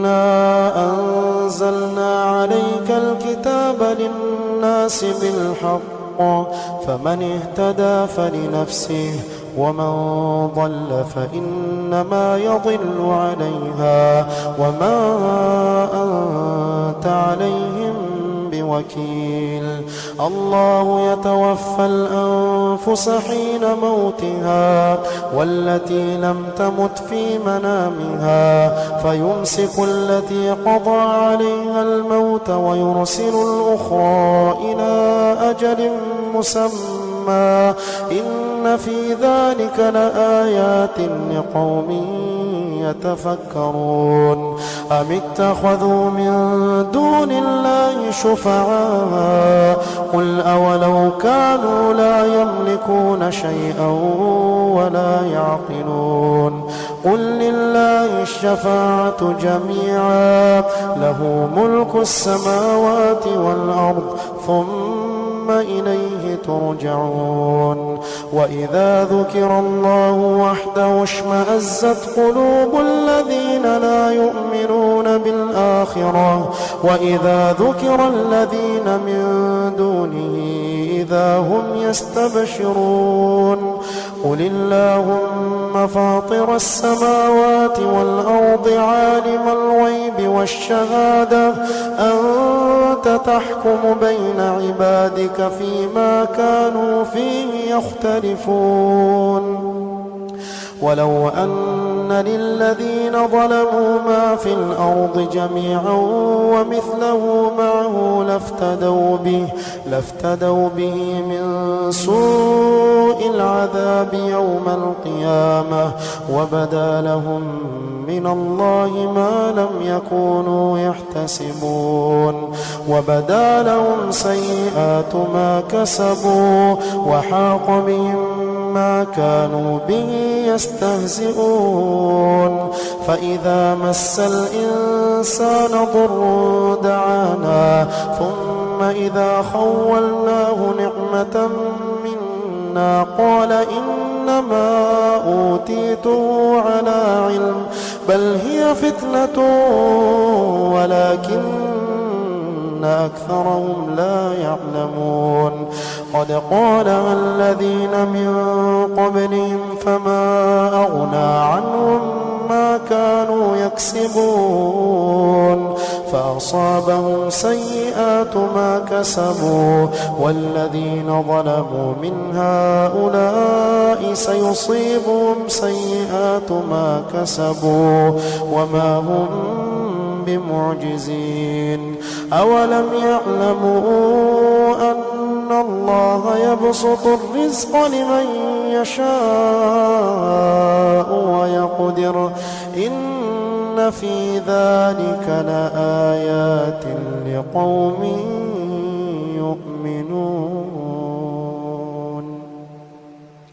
إنا أنزلنا عليك الكتاب للناس بالحق فمن اهتدى فلنفسه ومن ضل فإنما يضل عليها وما أنت عليهم بوكيل. الله يتوفى الأنفس حين موتها والتي لم تمت في منامها فيمسك التي قضى عليها الموت ويرسل الأخرى إلى أجل مسمى إن في ذلك لآيات لقوم يتفكرون. أم اتخذوا من دون الله شفعاء قل أولو كانوا لا يملكون شيئا ولا يعقلون قل لله الشفاعة جميعا له ملك السماوات والأرض ثم إليه ترجعون. وإذا ذكر الله وحده اشمأزت قلوب الذين لا يؤمنون بالآخرة وإذا ذكر الذين من دونه إذا هم يستبشرون. قل اللهم فاطر السماوات والأرض عالم الغيب والشهادة أنت تحكم بين عبادك فيما كانوا فيه يختلفون. ولو أن للذين ظلموا ما في الأرض جميعا ومثله معه لافتدوا به من سوء العذاب يوم القيامة وبدا لهم من الله ما لم يكونوا يحتسبون وبدا لهم سيئات ما كسبوا وحاق بهم ما كانوا به يستهزئون. فإذا مس الإنسان ضر دعانا ثم إذا خولناه نعمة منا قال إنما أوتيته على علم بل هي فتنة ولكن أكثرهم لا يعلمون. قد قالها الذين من قبلهم فما أغنى عنهم ما كانوا يكسبون فأصابهم سيئات ما كسبوا والذين ظلموا من هؤلاء سيصيبهم سيئات ما كسبوا وما هم بمعجزين. أولم يعلموا أن الله يبسط الرزق لمن يشاء ويقدر إن في ذلك لآيات لقوم يؤمنون.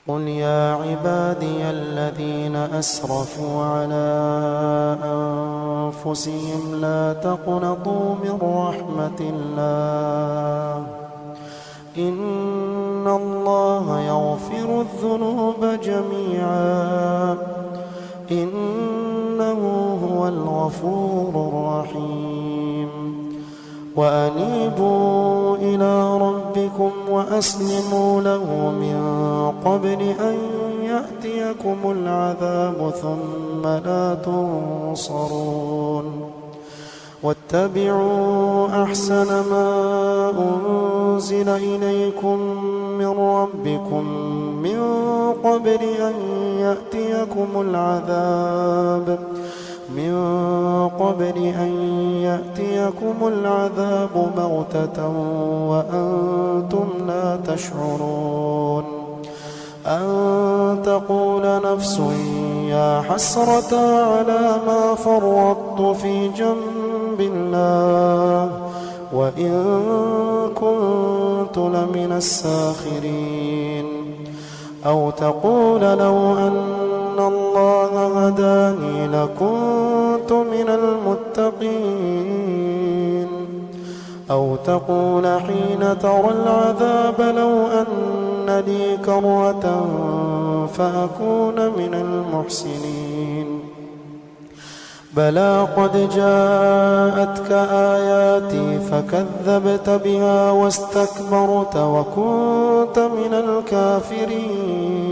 قل يا عبادي الذين أسرفوا على أنفسهم لا تقنطوا من رحمة الله إن الله يغفر الذنوب جميعا إنه هو الغفور الرحيم. وأنيبوا إلى ربكم وأسلموا له من قبل أن يأتيكم العذاب ثم لا تنصرون. واتبعوا أحسن ما أنزل إليكم من ربكم من قبل أن يأتيكم العذاب بغتة وأنتم لا تشعرون. أن تقول نفس يا حسرة على ما فرطت في جنب الله وإن كنت لمن الساخرين. أو تقول لو أن الله هداني لكنت من المتقين. أو تقول حين ترى العذاب لو أن لي كرة فأكون من المحسنين. بلى قد جاءتك آياتي فكذبت بها واستكبرت وكنت من الكافرين